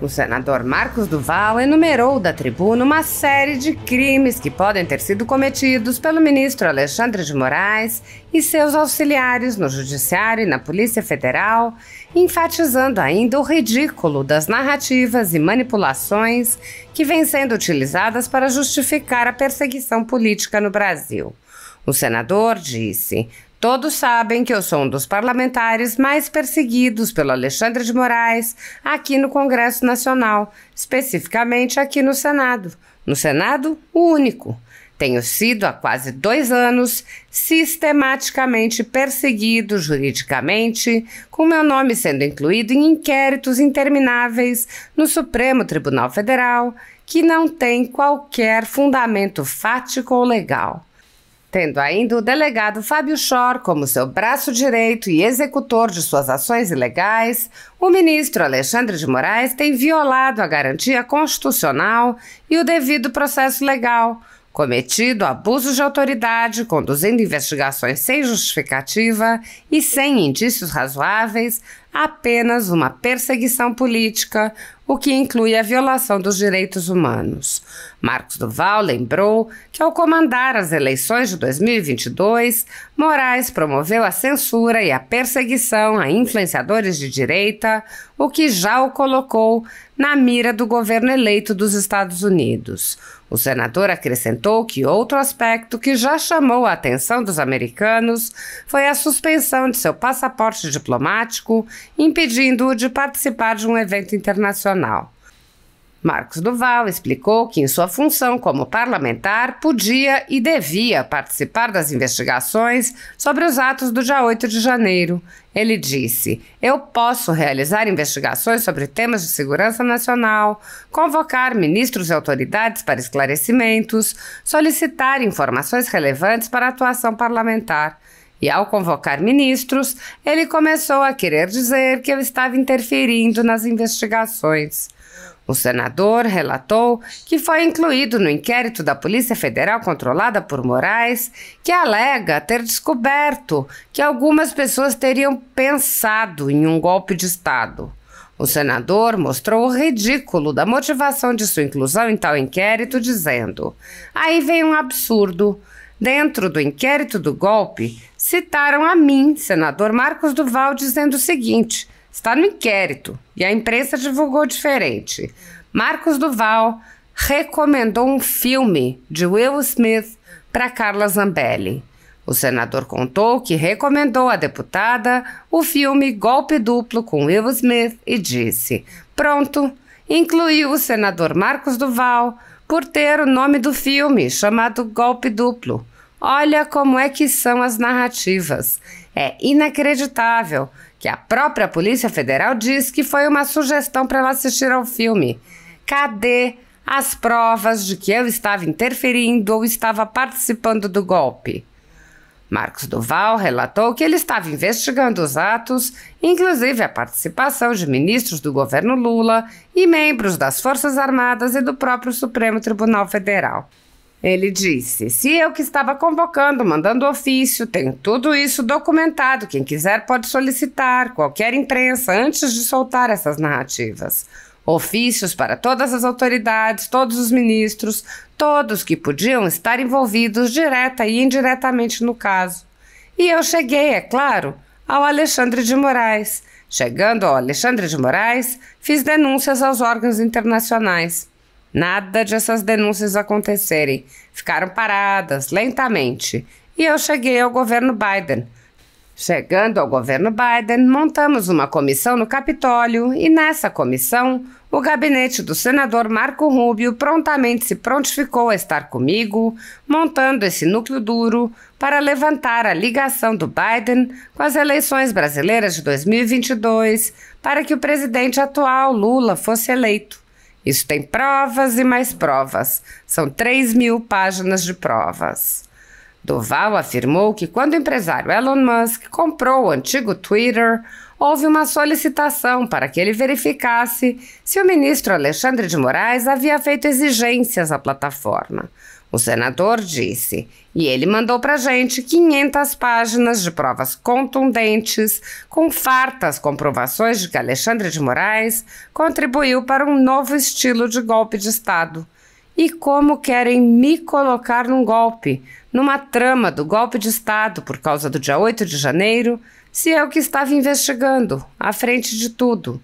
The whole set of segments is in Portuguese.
O senador Marcos Duval enumerou da tribuna uma série de crimes que podem ter sido cometidos pelo ministro Alexandre de Moraes e seus auxiliares no Judiciário e na Polícia Federal, enfatizando ainda o ridículo das narrativas e manipulações que vêm sendo utilizadas para justificar a perseguição política no Brasil. O senador disse: "Todos sabem que eu sou um dos parlamentares mais perseguidos pelo Alexandre de Moraes aqui no Congresso Nacional, especificamente aqui no Senado. No Senado, o único. Tenho sido há quase 2 anos sistematicamente perseguido juridicamente, com meu nome sendo incluído em inquéritos intermináveis no Supremo Tribunal Federal, que não tem qualquer fundamento fático ou legal." Tendo ainda o delegado Fábio Chor como seu braço direito e executor de suas ações ilegais, o ministro Alexandre de Moraes tem violado a garantia constitucional e o devido processo legal, cometido abuso de autoridade, conduzindo investigações sem justificativa e sem indícios razoáveis, apenas uma perseguição política, o que inclui a violação dos direitos humanos. Marcos Duval lembrou que, ao comandar as eleições de 2022, Moraes promoveu a censura e a perseguição a influenciadores de direita, o que já o colocou na mira do governo eleito dos Estados Unidos. O senador acrescentou que outro aspecto que já chamou a atenção dos americanos foi a suspensão de seu passaporte diplomático, impedindo-o de participar de um evento internacional. Marcos Duval explicou que, em sua função como parlamentar, podia e devia participar das investigações sobre os atos do dia 8 de janeiro. Ele disse: "Eu posso realizar investigações sobre temas de segurança nacional, convocar ministros e autoridades para esclarecimentos, solicitar informações relevantes para a atuação parlamentar." E, ao convocar ministros, ele começou a querer dizer que eu estava interferindo nas investigações. O senador relatou que foi incluído no inquérito da Polícia Federal controlada por Moraes, que alega ter descoberto que algumas pessoas teriam pensado em um golpe de Estado. O senador mostrou o ridículo da motivação de sua inclusão em tal inquérito, dizendo: "Aí vem um absurdo. Dentro do inquérito do golpe, citaram a mim, senador Marcos Duval, dizendo o seguinte: está no inquérito, e a imprensa divulgou diferente. Marcos Duval recomendou um filme de Will Smith para Carla Zambelli." O senador contou que recomendou à deputada o filme Golpe Duplo com Will Smith e disse: "Pronto, incluiu o senador Marcos Duval por ter o nome do filme chamado Golpe Duplo. Olha como é que são as narrativas. É inacreditável que a própria Polícia Federal diz que foi uma sugestão para ela assistir ao filme. Cadê as provas de que eu estava interferindo ou estava participando do golpe?" Marcos Duval relatou que ele estava investigando os atos, inclusive a participação de ministros do governo Lula e membros das Forças Armadas e do próprio Supremo Tribunal Federal. Ele disse: "Se eu que estava convocando, mandando ofício, tenho tudo isso documentado. Quem quiser pode solicitar, qualquer imprensa, antes de soltar essas narrativas. Ofícios para todas as autoridades, todos os ministros, todos que podiam estar envolvidos direta e indiretamente no caso. E eu cheguei, é claro, ao Alexandre de Moraes. Chegando ao Alexandre de Moraes, fiz denúncias aos órgãos internacionais. Nada de essas denúncias acontecerem. Ficaram paradas, lentamente. E eu cheguei ao governo Biden. Chegando ao governo Biden, montamos uma comissão no Capitólio e, nessa comissão, o gabinete do senador Marco Rubio prontamente se prontificou a estar comigo, montando esse núcleo duro para levantar a ligação do Biden com as eleições brasileiras de 2022 para que o presidente atual, Lula, fosse eleito. Isso tem provas e mais provas. São 3.000 páginas de provas." Duval afirmou que, quando o empresário Elon Musk comprou o antigo Twitter, houve uma solicitação para que ele verificasse se o ministro Alexandre de Moraes havia feito exigências à plataforma. O senador disse, e ele mandou pra gente 500 páginas de provas contundentes, com fartas comprovações de que Alexandre de Moraes contribuiu para um novo estilo de golpe de Estado. E como querem me colocar num golpe, numa trama do golpe de Estado por causa do dia 8 de janeiro, se eu que estava investigando, à frente de tudo?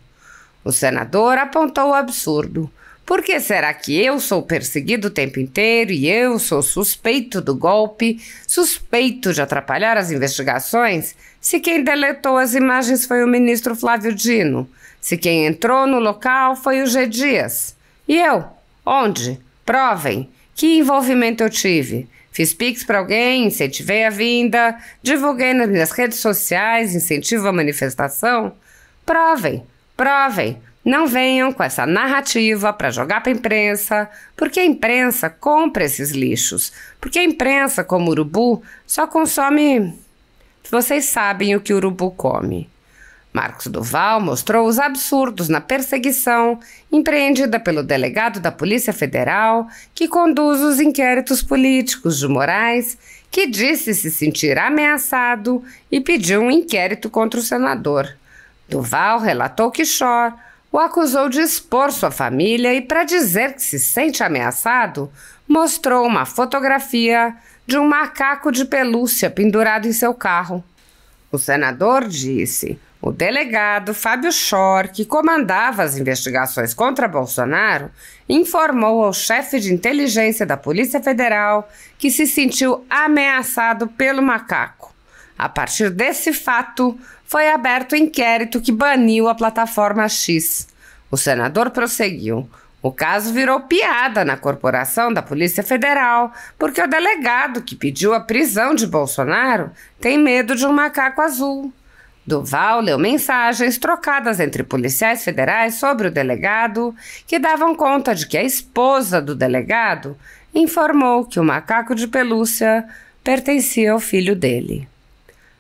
O senador apontou o absurdo. Por que será que eu sou perseguido o tempo inteiro e eu sou suspeito do golpe, suspeito de atrapalhar as investigações, se quem deletou as imagens foi o ministro Flávio Dino, se quem entrou no local foi o G. Dias? E eu? Onde? Provem. Que envolvimento eu tive? Fiz pix para alguém, incentivei a vinda, divulguei nas minhas redes sociais, incentivo a manifestação? Provem, provem. Não venham com essa narrativa para jogar para a imprensa, porque a imprensa compra esses lixos, porque a imprensa, como urubu, só consome... Vocês sabem o que o urubu come. Marcos Duval mostrou os absurdos na perseguição empreendida pelo delegado da Polícia Federal que conduz os inquéritos políticos de Moraes, que disse se sentir ameaçado e pediu um inquérito contra o senador. Duval relatou que Schor o acusou de expor sua família e, para dizer que se sente ameaçado, mostrou uma fotografia de um macaco de pelúcia pendurado em seu carro. O senador disse: o delegado Fábio Schor, que comandava as investigações contra Bolsonaro, informou ao chefe de inteligência da Polícia Federal que se sentiu ameaçado pelo macaco. A partir desse fato, foi aberto o inquérito que baniu a plataforma X. O senador prosseguiu. O caso virou piada na corporação da Polícia Federal, porque o delegado que pediu a prisão de Bolsonaro tem medo de um macaco azul. Duval leu mensagens trocadas entre policiais federais sobre o delegado, que davam conta de que a esposa do delegado informou que o macaco de pelúcia pertencia ao filho dele.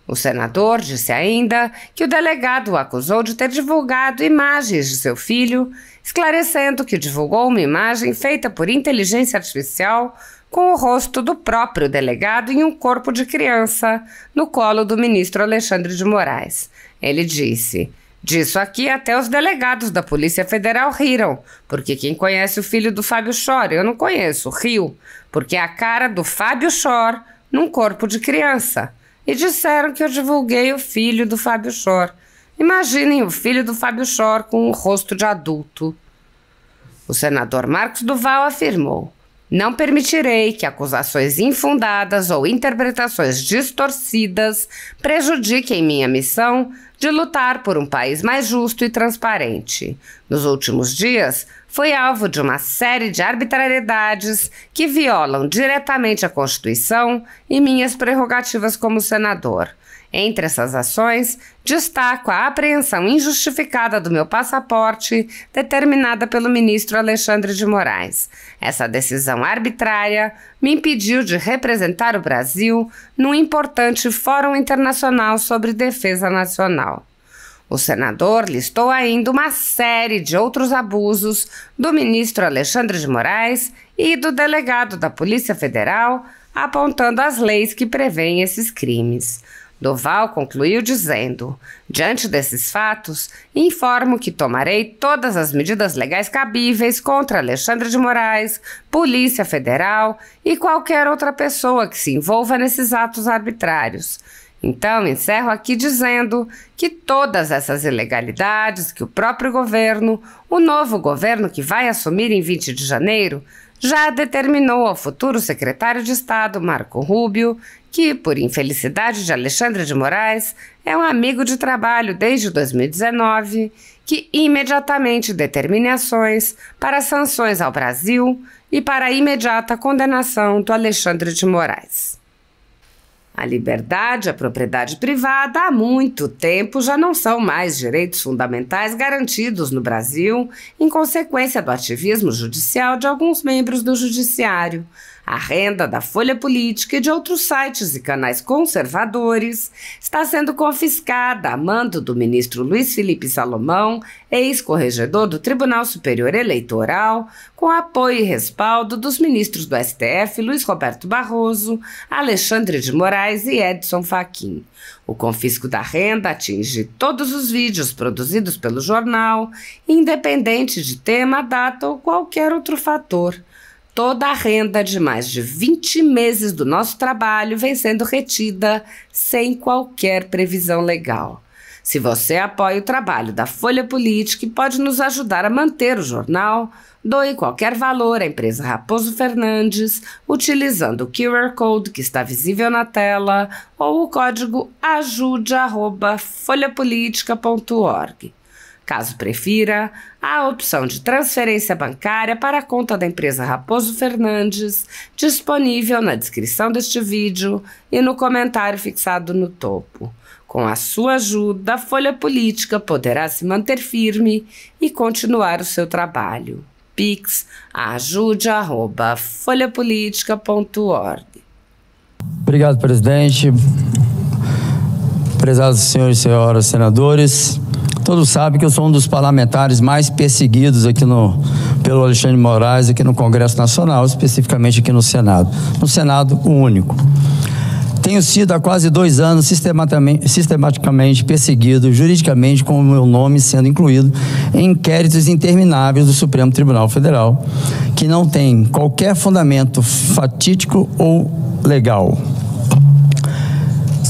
O senador disse ainda que o delegado o acusou de ter divulgado imagens de seu filho, esclarecendo que divulgou uma imagem feita por inteligência artificial com o rosto do próprio delegado em um corpo de criança no colo do ministro Alexandre de Moraes. Ele disse: disso aqui até os delegados da Polícia Federal riram, porque quem conhece o filho do Fábio Schor, eu não conheço, riu, porque é a cara do Fábio Schor num corpo de criança. E disseram que eu divulguei o filho do Fábio Schor. Imaginem o filho do Fábio Schor com um rosto de adulto. O senador Marcos Duval afirmou: não permitirei que acusações infundadas ou interpretações distorcidas prejudiquem minha missão de lutar por um país mais justo e transparente. Nos últimos dias, fui alvo de uma série de arbitrariedades que violam diretamente a Constituição e minhas prerrogativas como senador. Entre essas ações, destaco a apreensão injustificada do meu passaporte, determinada pelo ministro Alexandre de Moraes. Essa decisão arbitrária me impediu de representar o Brasil num importante Fórum Internacional sobre Defesa Nacional. O senador listou ainda uma série de outros abusos do ministro Alexandre de Moraes e do delegado da Polícia Federal, apontando as leis que prevêem esses crimes. Duval concluiu dizendo: diante desses fatos, informo que tomarei todas as medidas legais cabíveis contra Alexandre de Moraes, Polícia Federal e qualquer outra pessoa que se envolva nesses atos arbitrários. Então, encerro aqui dizendo que todas essas ilegalidades que o próprio governo, o novo governo que vai assumir em 20 de janeiro, já determinou ao futuro secretário de Estado, Marco Rubio, que, por infelicidade de Alexandre de Moraes, é um amigo de trabalho desde 2019, que imediatamente determine ações para sanções ao Brasil e para a imediata condenação do Alexandre de Moraes. A liberdade e a propriedade privada há muito tempo já não são mais direitos fundamentais garantidos no Brasil, em consequência do ativismo judicial de alguns membros do judiciário. A renda da Folha Política e de outros sites e canais conservadores está sendo confiscada a mando do ministro Luiz Felipe Salomão, ex-corregedor do Tribunal Superior Eleitoral, com apoio e respaldo dos ministros do STF Luiz Roberto Barroso, Alexandre de Moraes e Edson Fachin. O confisco da renda atinge todos os vídeos produzidos pelo jornal, independente de tema, data ou qualquer outro fator. Toda a renda de mais de 20 meses do nosso trabalho vem sendo retida sem qualquer previsão legal. Se você apoia o trabalho da Folha Política e pode nos ajudar a manter o jornal, doe qualquer valor à empresa Raposo Fernandes utilizando o QR Code que está visível na tela ou o código ajude@folhapolitica.org. Caso prefira, há a opção de transferência bancária para a conta da empresa Raposo Fernandes, disponível na descrição deste vídeo e no comentário fixado no topo. Com a sua ajuda, a Folha Política poderá se manter firme e continuar o seu trabalho. Pix ajude@folhapolitica.org. Obrigado, presidente. Prezados senhores e senhoras senadores, todos sabem que eu sou um dos parlamentares mais perseguidos aqui pelo Alexandre de Moraes, aqui no Congresso Nacional, especificamente aqui no Senado. No Senado, o único. Tenho sido há quase 2 anos sistematicamente perseguido juridicamente, com o meu nome sendo incluído em inquéritos intermináveis do Supremo Tribunal Federal, que não tem qualquer fundamento fatídico ou legal.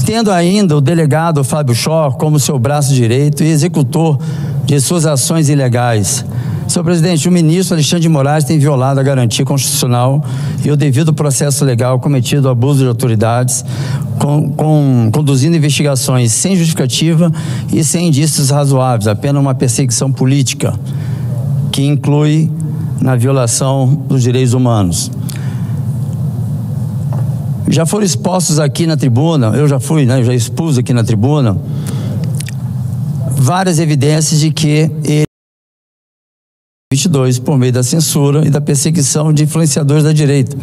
Tendo ainda o delegado Fábio Schor como seu braço direito e executor de suas ações ilegais. Senhor presidente, o ministro Alexandre de Moraes tem violado a garantia constitucional e o devido processo legal, cometido abuso de autoridades, conduzindo investigações sem justificativa e sem indícios razoáveis, apenas uma perseguição política, que inclui na violação dos direitos humanos. Já foram expostos aqui na tribuna, eu já expus aqui na tribuna, várias evidências de que ele 22 por meio da censura e da perseguição de influenciadores da direita,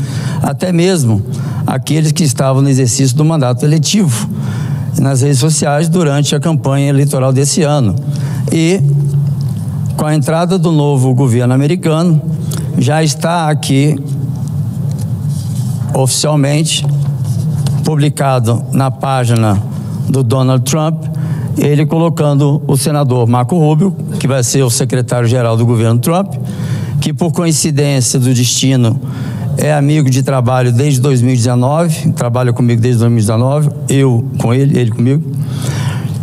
até mesmo aqueles que estavam no exercício do mandato eletivo nas redes sociais durante a campanha eleitoral desse ano. E com a entrada do novo governo americano, já está aqui oficialmente publicado na página do Donald Trump, ele colocando o senador Marco Rubio, que vai ser o secretário-geral do governo Trump, que por coincidência do destino é amigo de trabalho desde 2019, trabalha comigo desde 2019, eu com ele comigo,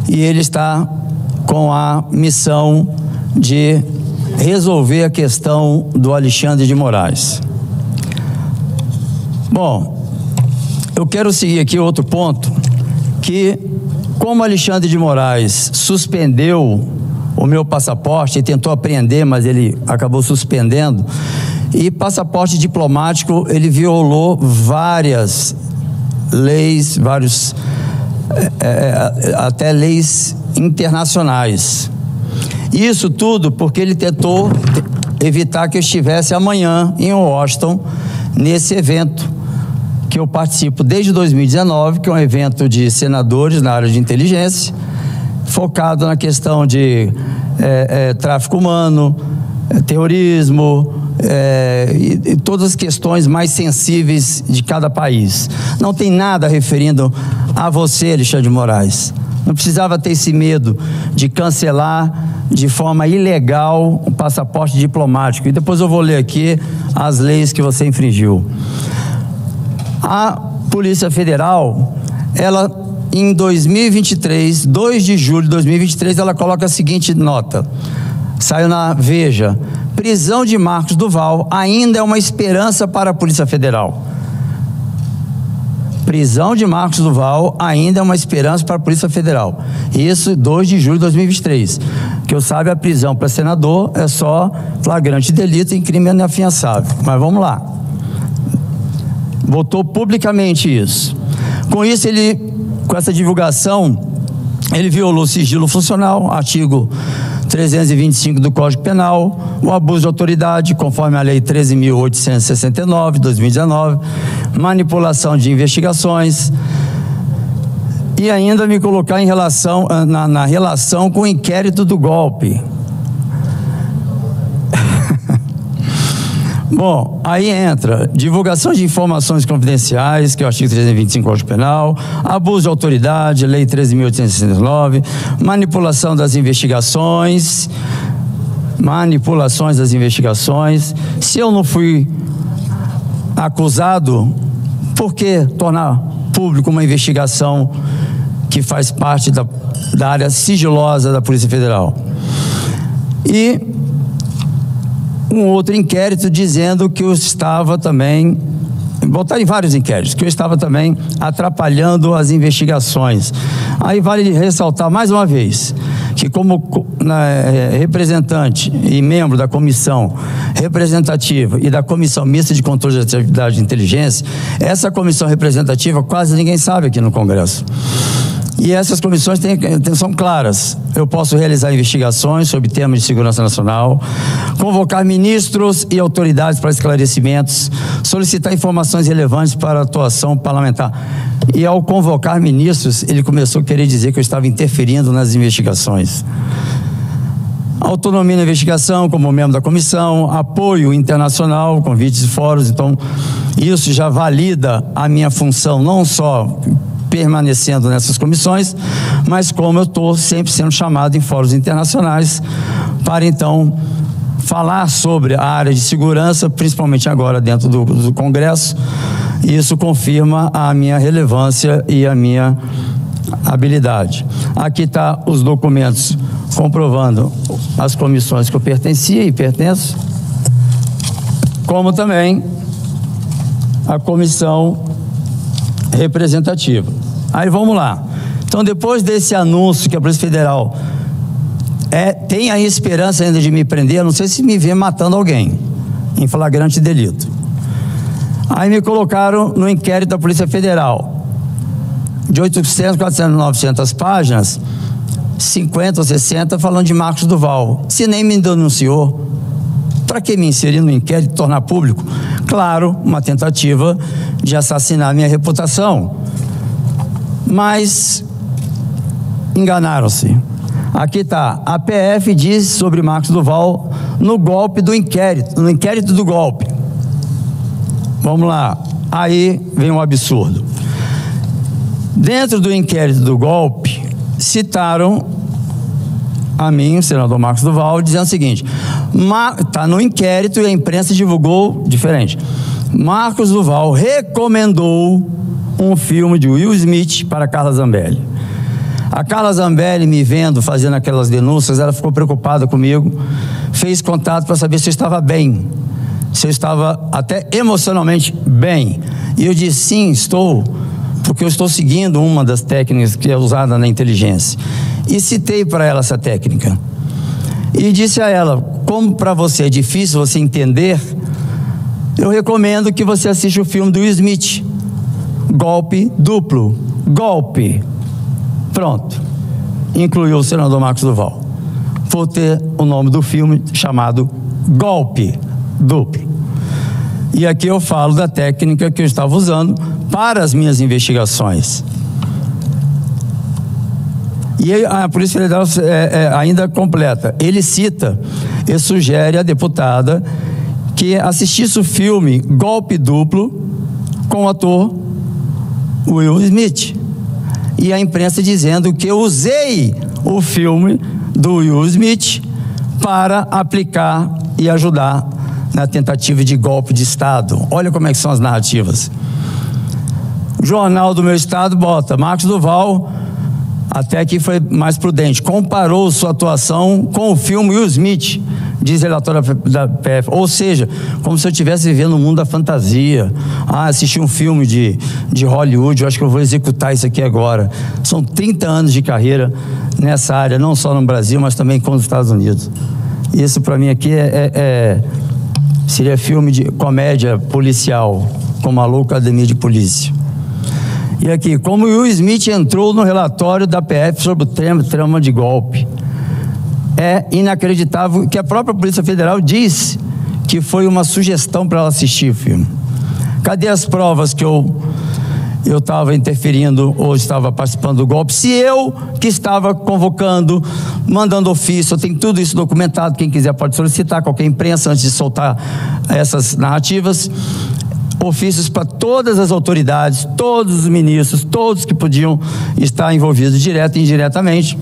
e ele está com a missão de resolver a questão do Alexandre de Moraes. Bom, eu quero seguir aqui outro ponto, que como Alexandre de Moraes suspendeu o meu passaporte e tentou apreender, mas ele acabou suspendendo, e passaporte diplomático, ele violou várias leis, até leis internacionais. Isso tudo porque ele tentou evitar que eu estivesse amanhã em Washington, nesse evento que eu participo desde 2019, que é um evento de senadores na área de inteligência, focado na questão de tráfico humano, terrorismo, e todas as questões mais sensíveis de cada país. Não tem nada referindo a você, Alexandre de Moraes. Não precisava ter esse medo de cancelar de forma ilegal o passaporte diplomático. E depois eu vou ler aqui as leis que você infringiu. A Polícia Federal, ela em 2023, 2 de julho de 2023, ela coloca a seguinte nota, saiu na Veja: prisão de Marcos Duval ainda é uma esperança para a Polícia Federal. Prisão de Marcos Duval ainda é uma esperança para a Polícia Federal. Isso 2 de julho de 2023. Que eu saiba, a prisão para senador é só flagrante delito em crime inafiançável. Mas vamos lá. Votou publicamente isso. Com isso, com essa divulgação, ele violou o sigilo funcional, artigo 325 do Código Penal, o abuso de autoridade, conforme a Lei 13.869, 2019, manipulação de investigações, e ainda me colocar em relação, na relação com o inquérito do golpe. Bom, aí entra divulgação de informações confidenciais, que é o artigo 325 do Código Penal, abuso de autoridade, Lei 13.869, manipulação das investigações. Se eu não fui acusado, por que tornar público uma investigação que faz parte da área sigilosa da Polícia Federal? E um outro inquérito dizendo que eu estava também, botaram em vários inquéritos, que eu estava também atrapalhando as investigações. Aí vale ressaltar mais uma vez que, como representante e membro da comissão representativa e da comissão mista de controle de atividade de inteligência, essa comissão representativa quase ninguém sabe aqui no Congresso. E essas comissões são claras. Eu posso realizar investigações sobre temas de segurança nacional, convocar ministros e autoridades para esclarecimentos, solicitar informações relevantes para a atuação parlamentar. E ao convocar ministros, ele começou a querer dizer que eu estava interferindo nas investigações. Autonomia na investigação, como membro da comissão, apoio internacional, convites e fóruns. Então, isso já valida a minha função, não só permanecendo nessas comissões, mas como eu estou sempre sendo chamado em fóruns internacionais para, então, falar sobre a área de segurança, principalmente agora dentro do Congresso. Isso confirma a minha relevância e a minha habilidade. Aqui está os documentos comprovando as comissões que eu pertencia e pertenço, como também a comissão representativa. Aí vamos lá. Então, depois desse anúncio que a Polícia Federal tem a esperança ainda de me prender, eu não sei se me vê matando alguém em flagrante delito. Aí me colocaram no inquérito da Polícia Federal, de 800, 400, 900 páginas, 50 ou 60 falando de Marcos Duval. Se nem me denunciou, para que me inserir no inquérito e tornar público? Claro, uma tentativa de assassinar minha reputação. Mas enganaram-se. Aqui está, a PF diz sobre Marcos Duval no golpe do inquérito, no inquérito do golpe. Vamos lá, aí vem um absurdo. Dentro do inquérito do golpe, citaram a mim, o senador Marcos Duval, dizendo o seguinte: está no inquérito e a imprensa divulgou diferente. Marcos Duval recomendou um filme de Will Smith para Carla Zambelli. A Carla Zambelli, me vendo fazendo aquelas denúncias, ela ficou preocupada comigo, fez contato para saber se eu estava bem, se eu estava até emocionalmente bem. E eu disse: sim, estou, porque eu estou seguindo uma das técnicas que é usada na inteligência. E citei para ela essa técnica. E disse a ela: como para você é difícil você entender, eu recomendo que você assista o filme do Will Smith, Golpe Duplo. Golpe. Pronto. Incluiu o senador Marcos Duval, por ter o nome do filme chamado Golpe Duplo. E aqui eu falo da técnica que eu estava usando para as minhas investigações. E a Polícia Federal ainda completa. Ele sugere à deputada que assistisse o filme Golpe Duplo com o ator Will Smith. E a imprensa dizendo que eu usei o filme do Will Smith para aplicar e ajudar na tentativa de golpe de Estado. Olha como é que são as narrativas. O Jornal do meu estado bota: Marcos Duval, até que foi mais prudente, comparou sua atuação com o filme Will Smith, diz relatora da PF. Ou seja, como se eu estivesse vivendo no mundo da fantasia. Assisti um filme de Hollywood, eu acho que eu vou executar isso aqui agora. São 30 anos de carreira nessa área, não só no Brasil, mas também com os Estados Unidos. Isso para mim aqui seria filme de comédia policial, como a louca academia de polícia. E aqui, como Will Smith entrou no relatório da PF sobre o trama de golpe. é inacreditável que a própria Polícia Federal diz que foi uma sugestão para ela assistir o filme. Cadê as provas que eu estava interferindo ou estava participando do golpe? Se eu que estava convocando, mandando ofício, eu tenho tudo isso documentado, quem quiser pode solicitar, qualquer imprensa, antes de soltar essas narrativas, ofícios para todas as autoridades, todos os ministros, todos que podiam estar envolvidos direto e indiretamente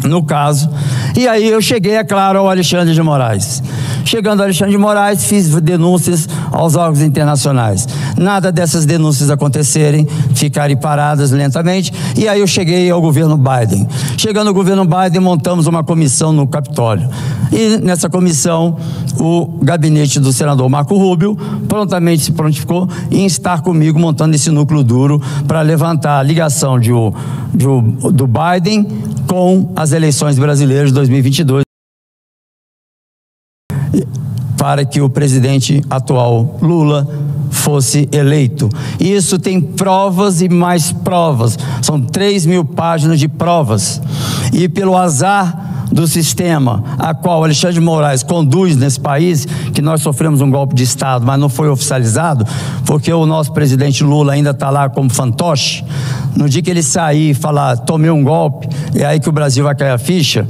no caso. E aí eu cheguei, é claro, ao Alexandre de Moraes. Chegando ao Alexandre de Moraes, fiz denúncias aos órgãos internacionais. Nada dessas denúncias acontecerem, ficarem paradas lentamente. E aí eu cheguei ao governo Biden. Chegando ao governo Biden, montamos uma comissão no Capitólio. E nessa comissão, o gabinete do senador Marco Rubio prontamente se prontificou em estar comigo montando esse núcleo duro para levantar a ligação do Biden com as eleições brasileiras de 2022. Para que o presidente atual Lula fosse eleito. Isso tem provas e mais provas. São 3.000 páginas de provas. E pelo azar do sistema a qual Alexandre de Moraes conduz nesse país, que nós sofremos um golpe de Estado, mas não foi oficializado, porque o nosso presidente Lula ainda está lá como fantoche. No dia que ele sair e falar, tomei um golpe, é aí que o Brasil vai cair a ficha.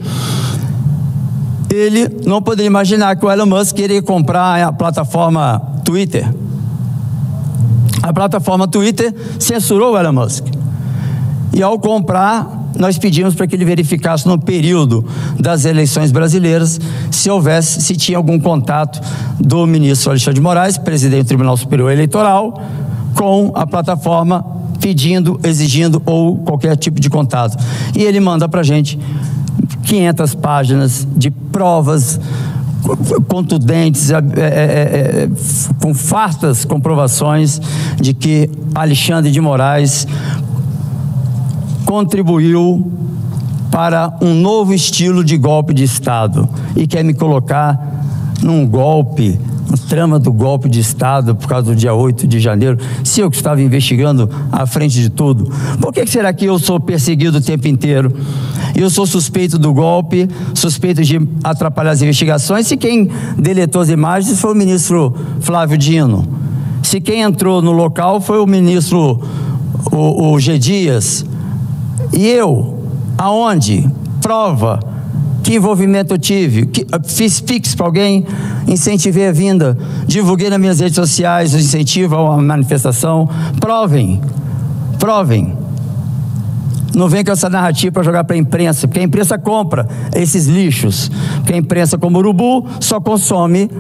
Ele não poderia imaginar que o Elon Musk queria comprar a plataforma Twitter. A plataforma Twitter censurou o Elon Musk. E ao comprar, nós pedimos para que ele verificasse no período das eleições brasileiras se tinha algum contato do ministro Alexandre de Moraes, presidente do Tribunal Superior Eleitoral, com a plataforma pedindo, exigindo ou qualquer tipo de contato. E ele manda para a gente 500 páginas de provas contundentes, com fartas comprovações de que Alexandre de Moraes contribuiu para um novo estilo de golpe de Estado e quer me colocar num golpe, no trama do golpe de Estado por causa do dia 8 de janeiro, se eu que estava investigando à frente de tudo. Por que será que eu sou perseguido o tempo inteiro? Eu sou suspeito do golpe, suspeito de atrapalhar as investigações, se quem deletou as imagens foi o ministro Flávio Dino. Se quem entrou no local foi o ministro o G. Dias. E eu, aonde? Prova. Que envolvimento eu tive? Fiz pix para alguém, incentivei a vinda, divulguei nas minhas redes sociais o incentivo a uma manifestação. Provem. Não vem com essa narrativa para jogar para a imprensa, porque a imprensa compra esses lixos. Porque a imprensa, como urubu, só consome.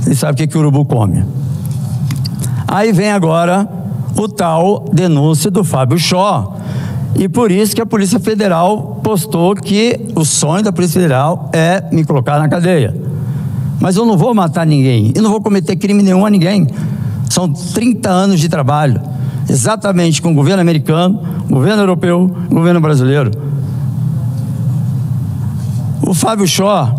Você sabe o que o urubu come? Aí vem agora o tal denúncia do Fábio Chó. E por isso que a Polícia Federal postou que o sonho da Polícia Federal é me colocar na cadeia. Mas eu não vou matar ninguém, e não vou cometer crime nenhum a ninguém. São 30 anos de trabalho, exatamente com o governo americano, governo europeu, governo brasileiro. O Fábio Chó,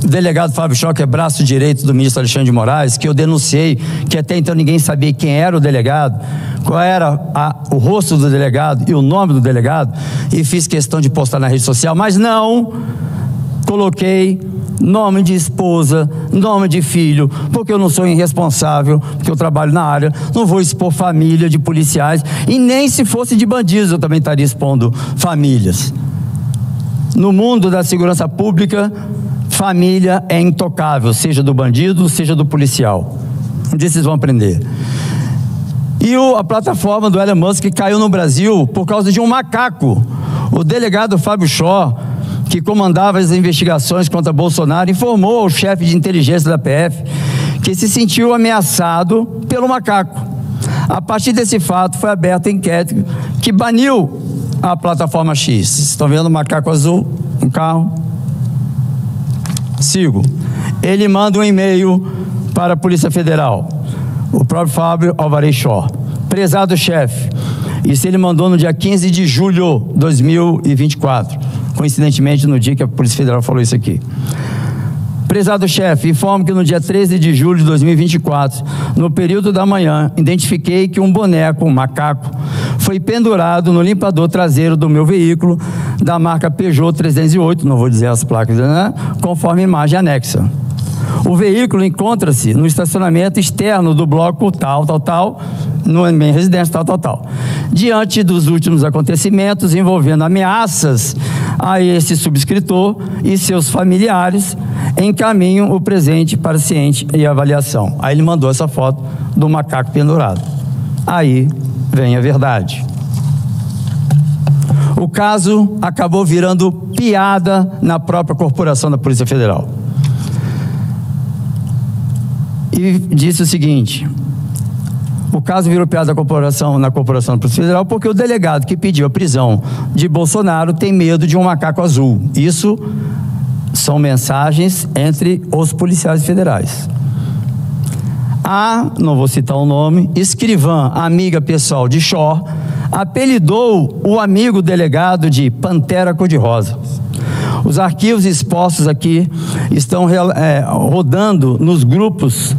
o delegado Fábio Chó, que é braço direito do ministro Alexandre de Moraes, que eu denunciei, que até então ninguém sabia quem era o delegado, qual era o rosto do delegado e o nome do delegado, e fiz questão de postar na rede social, mas não coloquei nome de esposa, nome de filho, porque eu não sou irresponsável, porque eu trabalho na área, não vou expor família de policiais, e nem se fosse de bandidos eu também estaria expondo famílias. No mundo da segurança pública, família é intocável, seja do bandido, seja do policial. Um dia vocês vão aprender. E a plataforma do Elon Musk caiu no Brasil por causa de um macaco. O delegado Fábio Chó, que comandava as investigações contra Bolsonaro, informou ao chefe de inteligência da PF que se sentiu ameaçado pelo macaco. A partir desse fato foi aberto um inquérito que baniu a plataforma X. Vocês estão vendo o macaco azul, um carro? Sigo. Ele manda um e-mail para a Polícia Federal, o próprio Fábio Alvarez Chó. Prezado chefe, isso ele mandou no dia 15 de julho de 2024, coincidentemente no dia que a Polícia Federal falou isso aqui. Prezado chefe, informo que no dia 13 de julho de 2024, no período da manhã, identifiquei que um boneco, um macaco, foi foi pendurado no limpador traseiro do meu veículo, da marca Peugeot 308, não vou dizer as placas, né? Conforme a imagem anexa. O veículo encontra-se no estacionamento externo do bloco tal, na minha residência, tal. Diante dos últimos acontecimentos envolvendo ameaças a esse subscritor e seus familiares, encaminho o presente para ciente e avaliação. Aí ele mandou essa foto do macaco pendurado. Aí vem a verdade. O caso acabou virando piada na própria corporação da Polícia Federal. E disse o seguinte: o caso virou piada na corporação da Polícia Federal porque o delegado que pediu a prisão de Bolsonaro tem medo de um macaco azul. Isso são mensagens entre os policiais federais. Não vou citar o nome, escrivã, amiga pessoal de Xó, apelidou o amigo delegado de Pantera Cor-de-Rosa. Os arquivos expostos aqui estão rodando nos grupos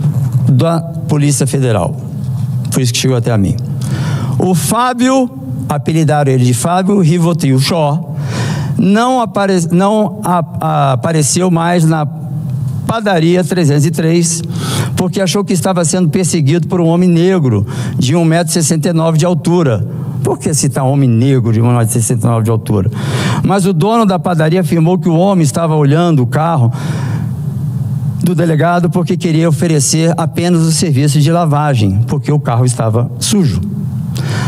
da Polícia Federal. Foi isso que chegou até a mim. O Fábio, apelidaram ele de Fábio Rivotril Xó, não apareceu mais na padaria 303, porque achou que estava sendo perseguido por um homem negro de 1,69 m de altura. Por que citar um homem negro de 1,69 m de altura? Mas o dono da padaria afirmou que o homem estava olhando o carro do delegado porque queria oferecer apenas o serviço de lavagem, porque o carro estava sujo.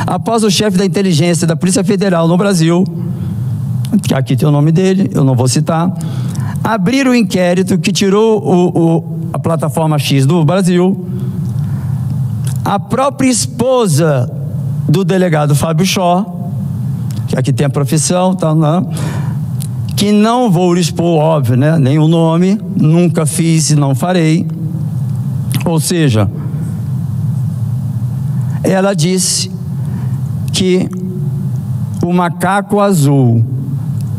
Após o chefe da inteligência da Polícia Federal no Brasil, que aqui tem o nome dele, eu não vou citar, abrir o inquérito que tirou a plataforma X do Brasil, a própria esposa do delegado Fábio Xó, que aqui tem a profissão, que não vou expor, óbvio, né? Nem o nome, nunca fiz e não farei. Ou seja, ela disse que o macaco azul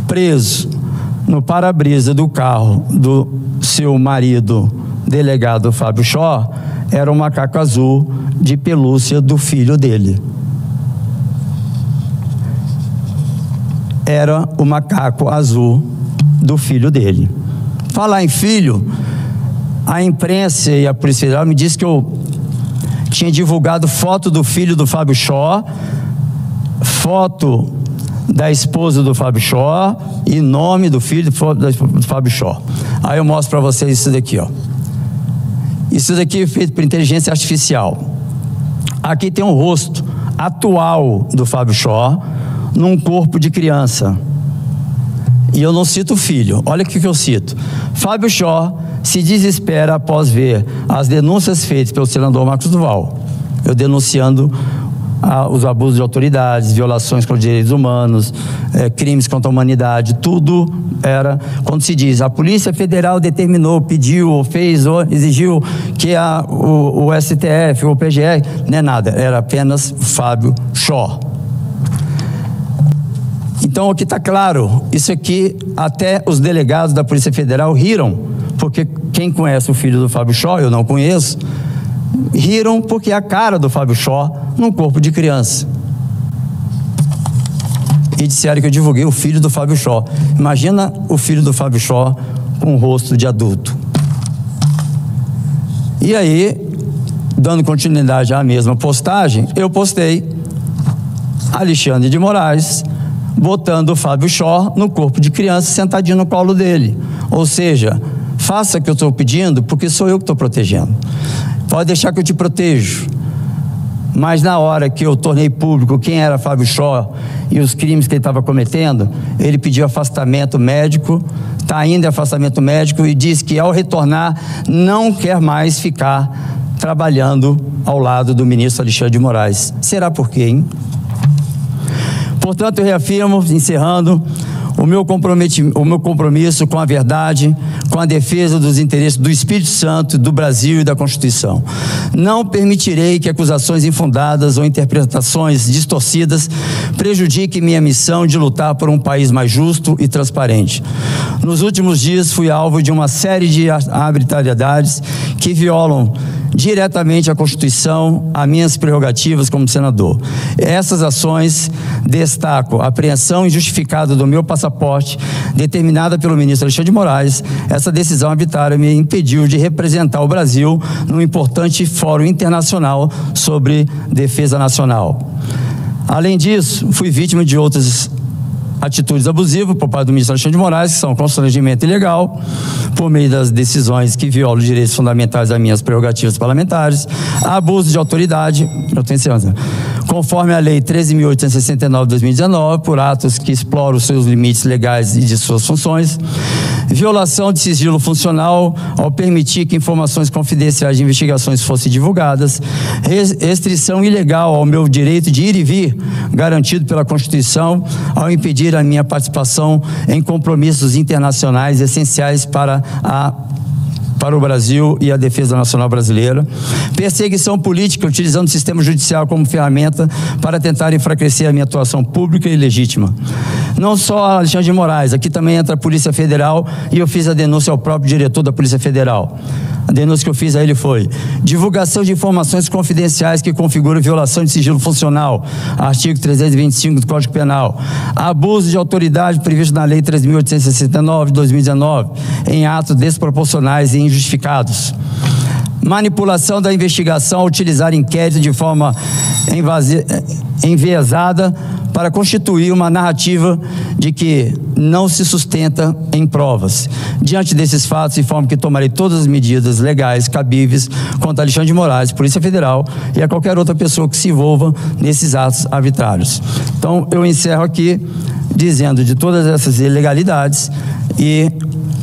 preso no para-brisa do carro do seu marido, delegado Fábio Xó, era um macaco azul de pelúcia do filho dele. Era o macaco azul do filho dele. Falar em filho, a imprensa e a Polícia Federal me disse que eu tinha divulgado foto do filho do Fábio Xó, foto da esposa do Fábio Xó e nome do filho do Fábio Xó. Aí eu mostro para vocês isso daqui, ó. Isso daqui é feito por inteligência artificial. Aqui tem um rosto atual do Fábio Xó num corpo de criança. E eu não cito o filho. Olha o que eu cito. Fábio Xó se desespera após ver as denúncias feitas pelo senador Marcos Duval. Eu denunciando os abusos de autoridades, violações contra os direitos humanos, crimes contra a humanidade, tudo era, quando se diz, a Polícia Federal determinou, pediu, ou fez, ou exigiu que o STF, ou o PGR, não é nada, era apenas Fábio Xó. Então aqui está claro, isso aqui até os delegados da Polícia Federal riram, porque quem conhece o filho do Fábio Xó, eu não conheço, riram porque é a cara do Fábio Xó num corpo de criança. E disseram que eu divulguei o filho do Fábio Xó. Imagina o filho do Fábio Xó com o rosto de adulto. E aí, dando continuidade à mesma postagem, eu postei Alexandre de Moraes botando o Fábio Xó no corpo de criança sentadinho no colo dele. Ou seja, faça o que eu estou pedindo porque sou eu que estou protegendo. Pode deixar que eu te protejo. Mas na hora que eu tornei público quem era Fábio Xó e os crimes que ele estava cometendo, ele pediu afastamento médico, está indo em afastamento médico e diz que ao retornar não quer mais ficar trabalhando ao lado do ministro Alexandre de Moraes. Será por quê, hein? Portanto, eu reafirmo, encerrando, o meu compromisso com a verdade, com a defesa dos interesses do Espírito Santo, do Brasil e da Constituição. Não permitirei que acusações infundadas ou interpretações distorcidas prejudiquem minha missão de lutar por um país mais justo e transparente. Nos últimos dias fui alvo de uma série de arbitrariedades que violam diretamente à Constituição, a minhas prerrogativas como senador. Essas ações destacam a apreensão injustificada do meu passaporte, determinada pelo ministro Alexandre de Moraes. Essa decisão arbitrária me impediu de representar o Brasil num importante fórum internacional sobre defesa nacional. Além disso, fui vítima de outras atitudes abusivas por parte do ministro Alexandre de Moraes, que são constrangimento ilegal, por meio das decisões que violam os direitos fundamentais das minhas prerrogativas parlamentares, abuso de autoridade, conforme a Lei 13.869 de 2019, por atos que exploram os seus limites legais e de suas funções, violação de sigilo funcional ao permitir que informações confidenciais de investigações fossem divulgadas, restrição ilegal ao meu direito de ir e vir, garantido pela Constituição, ao impedir a minha participação em compromissos internacionais essenciais para o Brasil e a defesa nacional brasileira, perseguição política utilizando o sistema judicial como ferramenta para tentar enfraquecer a minha atuação pública e legítima. Não só Alexandre de Moraes, aqui também entra a Polícia Federal e eu fiz a denúncia ao próprio diretor da Polícia Federal. A denúncia que eu fiz a ele foi: divulgação de informações confidenciais que configuram violação de sigilo funcional, artigo 325 do Código Penal, abuso de autoridade previsto na Lei 3.869 de 2019, em atos desproporcionais e injustificados. Manipulação da investigação ao utilizar inquérito de forma enviesada para constituir uma narrativa de que não se sustenta em provas. Diante desses fatos, informo que tomarei todas as medidas legais cabíveis contra Alexandre de Moraes, Polícia Federal e a qualquer outra pessoa que se envolva nesses atos arbitrários. Então, eu encerro aqui dizendo de todas essas ilegalidades, e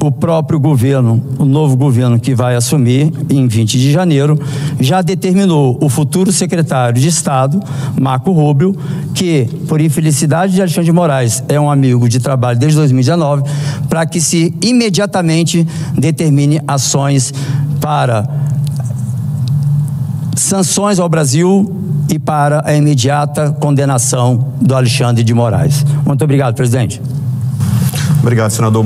o próprio governo, o novo governo que vai assumir em 20 de janeiro, já determinou o futuro secretário de Estado, Marco Rubio, que, por infelicidade de Alexandre de Moraes, é um amigo de trabalho desde 2019, para que se imediatamente determine ações para sanções ao Brasil e para a imediata condenação do Alexandre de Moraes. Muito obrigado, presidente. Obrigado, senador.